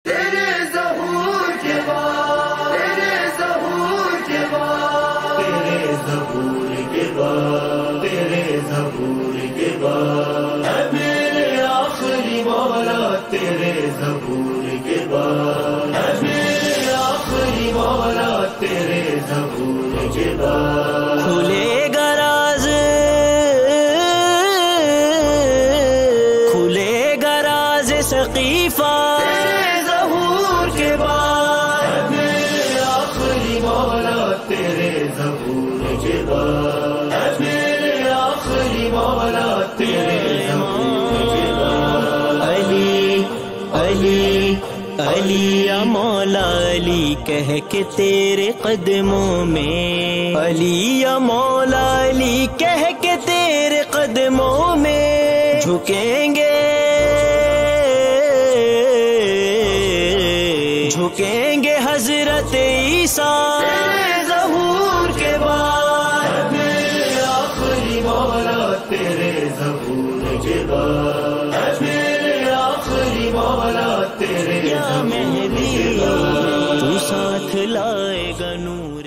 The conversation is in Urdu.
تیرے ظہور کے بعد، تیرے ظہور کے بعد، تیرے ظہور کے بعد، تیرے ظہور کے بعد، اے میرے آخری مولا تیرے ظہور کے بعد، اے میرے آخری مولا تیرے ظہور کے بعد، کھلے گا راز، کھلے گا راز سقیفہ تیرے ظہور کے بعد، اے میرے آخری مولا تیرے ظہور کے بعد، اے میرے آخری مولا تیرے ظہور کے بعد، علی علی علی یا مولا علی کہہ کے تیرے قدموں میں، علی یا مولا علی کہہ کے تیرے قدموں میں جھکیں گے، جھکیں گے حضرت عیسیٰ تیرے ظہور کے بعد، اے میرے آخری مولا تیرے ظہور کے بعد، اے میرے آخری مولا تیرے یا ظہور مہدی کے بعد، تو ساتھ لائے گا نور